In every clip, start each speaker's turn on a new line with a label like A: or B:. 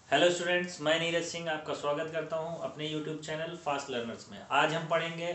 A: Hello students, मैं नीरज सिंह आपका स्वागत करता हूं अपने यूट्यूब चैनल फास्ट लर्नर्स में। आज हम पढ़ेंगे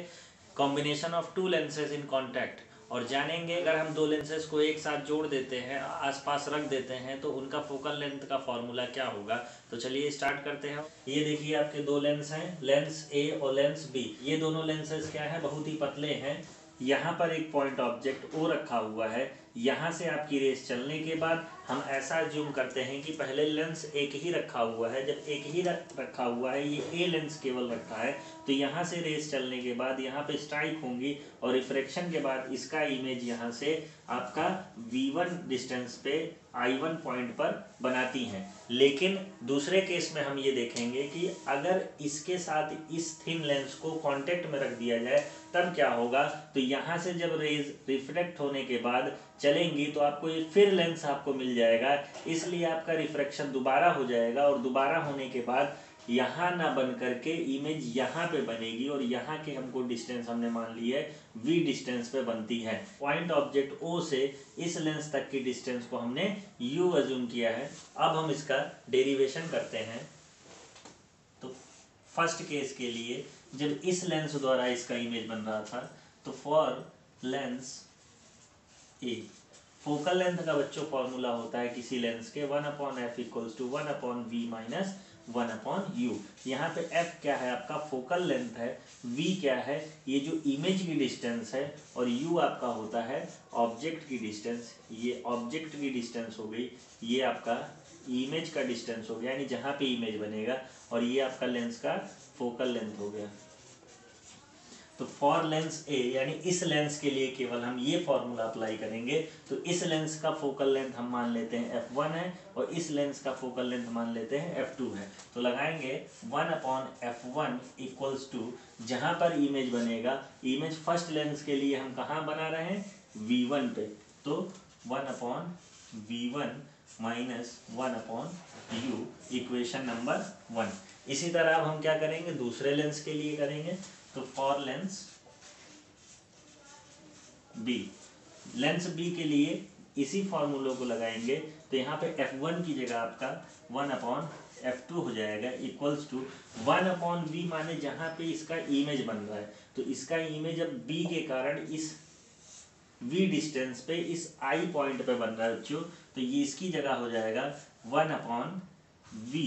A: combination of to lenses in contact और जानेंगे अगर हम दो लेंसेज को एक साथ जोड़ देते हैं, आसपास रख देते हैं तो उनका फोकल लेंथ का फॉर्मूला क्या होगा। तो चलिए स्टार्ट करते हैं। ये देखिए आपके दो लेंस हैं, लेंस ए और लेंस बी। ये दोनों लेंसेज क्या है, बहुत ही पतले हैं। यहाँ पर एक पॉइंट ऑब्जेक्ट ओ रखा हुआ है। यहाँ से आपकी रेस चलने के बाद हम ऐसा ज्यूम करते हैं कि पहले लेंस एक ही रखा हुआ है। जब एक ही रखा हुआ है, ये ए लेंस केवल रखा है, तो यहाँ से रेस चलने के बाद यहाँ पे स्ट्राइक होंगी और रिफ्रैक्शन के बाद इसका इमेज यहाँ से आपका V1 डिस्टेंस पे I1 पॉइंट पर बनाती हैं। लेकिन दूसरे केस में हम ये देखेंगे कि अगर इसके साथ इस थिन लेंस को कांटेक्ट में रख दिया जाए तब क्या होगा। तो यहाँ से जब रेज रिफ्लेक्ट होने के बाद चलेंगी तो आपको ये फिर लेंस आपको मिल जाएगा, इसलिए आपका रिफ्रैक्शन दोबारा हो जाएगा और दोबारा होने के बाद यहाँ ना बन करके इमेज यहाँ पे बनेगी और यहाँ के हमको डिस्टेंस हमने मान ली है v डिस्टेंस पे बनती है। पॉइंट ऑब्जेक्ट O से इस लेंस तक की डिस्टेंस को हमने u अज्यूम किया है। अब हम इसका डेरिवेशन करते हैं। तो फर्स्ट केस के लिए जब इस लेंस द्वारा इसका इमेज बन रहा था, तो for lens A focal length का बच्चों फॉर्मूला होता है किसी लेंस के 1/f = 1/v माइनस 1/u। यहाँ पे f क्या है, आपका फोकल लेंथ है, v क्या है, ये जो इमेज की डिस्टेंस है, और u आपका होता है ऑब्जेक्ट की डिस्टेंस। ये ऑब्जेक्ट की डिस्टेंस हो गई, ये आपका इमेज का डिस्टेंस हो गया, यानी जहाँ पे इमेज बनेगा, और ये आपका लेंस का फोकल लेंथ हो गया। तो फॉर लेंस ए यानी इस लेंस के लिए केवल हम ये फॉर्मूला अप्लाई करेंगे। तो इस लेंस का फोकल लेंथ हम मान लेते हैं f1 है और इस लेंस का फोकल लेंथ मान लेते हैं f2 है। तो लगाएंगे 1/f1 = जहां पर इमेज बनेगा, इमेज फर्स्ट लेंस के लिए हम कहाँ बना रहे हैं, v1 पे, तो 1/v1 minus 1/u equation number 1। इसी तरह अब हम क्या करेंगे, दूसरे लेंस के लिए करेंगे। तो for lens B, lens B के लिए इसी फॉर्मूले को लगाएंगे। तो यहाँ पे f1 की जगह आपका 1/f2 हो जाएगा इक्वल्स टू 1/v, माने जहाँ पे इसका इमेज बन रहा है। तो इसका इमेज अब b के कारण इस v डिस्टेंस पे इस i पॉइंट पे बन रहा है बच्चों, तो ये इसकी जगह हो जाएगा 1/v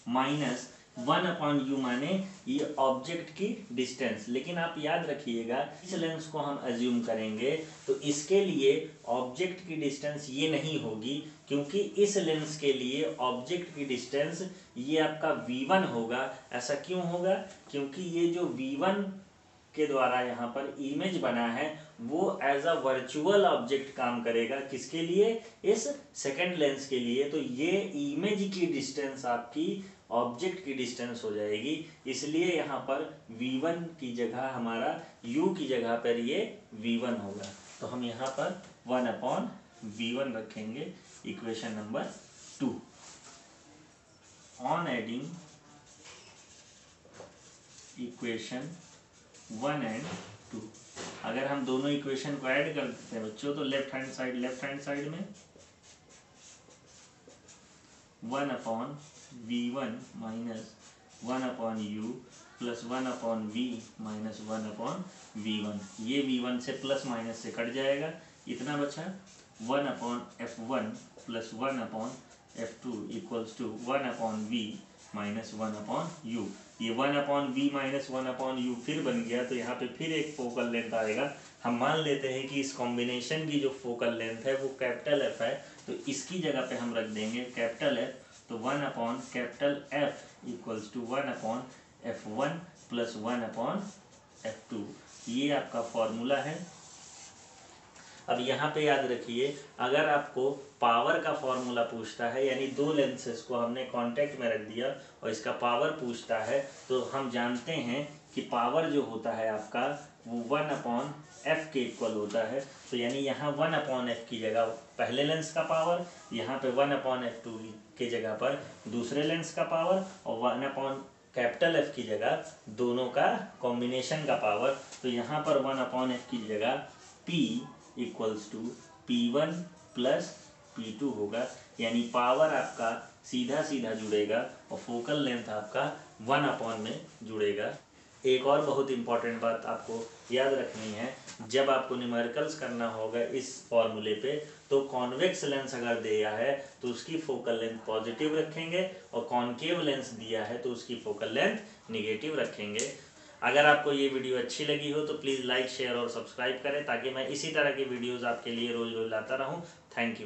A: माइनस 1/u, माने ये ऑब्जेक्ट की डिस्टेंस। लेकिन आप याद रखिएगा, इस लेंस को हम अज्यूम करेंगे तो इसके लिए ऑब्जेक्ट की डिस्टेंस ये नहीं होगी, क्योंकि इस लेंस के लिए ऑब्जेक्ट की डिस्टेंस ये आपका v1 होगा। ऐसा क्यों होगा, क्योंकि ये जो v1 के द्वारा यहाँ पर इमेज बना है वो एज अ वर्चुअल ऑब्जेक्ट काम करेगा। किसके लिए, इस सेकंड लेंस के लिए। तो ये इमेज की डिस्टेंस आपकी ऑब्जेक्ट की डिस्टेंस हो जाएगी, इसलिए यहाँ पर v1 की जगह हमारा u की जगह पर ये v1 होगा। तो हम यहाँ पर 1/v1 रखेंगे equation number 2। On adding equation 1 and 2, अगर हम दोनों इक्वेशन को ऐड कर देते हैं बच्चों, तो लेफ्ट हैंड साइड में 1/v1 minus 1/u plus 1/v minus 1/v1। ये v1 से प्लस माइनस से कट जाएगा, इतना बचा 1/f1 plus 1/f2 equals to 1/v minus 1/u। ये 1/v माइनस 1/u फिर बन गया, तो यहाँ पे फिर एक फोकल लेंथ आएगा। हम मान लेते हैं कि इस कॉम्बिनेशन की जो फोकल लेंथ है वो कैपिटल F है, तो इसकी जगह पे हम रख देंगे कैपिटल F। तो 1/F equals to 1/f1 plus 1/f2, ये आपका फॉर्मूला है। अब यहाँ पे याद रखिए, अगर आपको पावर का फॉर्मूला पूछता है, यानी दो लेंसेज को हमने कांटेक्ट में रख दिया और इसका पावर पूछता है, तो हम जानते हैं कि पावर जो होता है आपका वो 1/f के इक्वल होता है। तो यानी यहाँ 1/f की जगह पहले लेंस का पावर, यहाँ पे 1/f2 के जगह पर दूसरे लेंस का पावर, और 1/कैपिटल F की जगह दोनों का कॉम्बिनेशन का पावर। तो यहाँ पर 1/f की जगह P equals to P1 plus P2 होगा, यानी पावर आपका सीधा सीधा जुड़ेगा और फोकल लेंथ आपका 1 में जुड़ेगा। एक और बहुत इंपॉर्टेंट बात आपको याद रखनी है, जब आपको न्यूमेरिकल्स करना होगा इस फॉर्मूले पे, तो कॉन्वेक्स लेंस अगर दिया है तो उसकी फोकल लेंथ पॉजिटिव रखेंगे और कॉनकेव लेंस दिया है तो उसकी फोकल लेंथ निगेटिव रखेंगे। अगर आपको ये वीडियो अच्छी लगी हो तो प्लीज़ लाइक, शेयर और सब्सक्राइब करें ताकि मैं इसी तरह की वीडियोज़ आपके लिए रोज़ रोज़ लाता रहूँ। Thank you.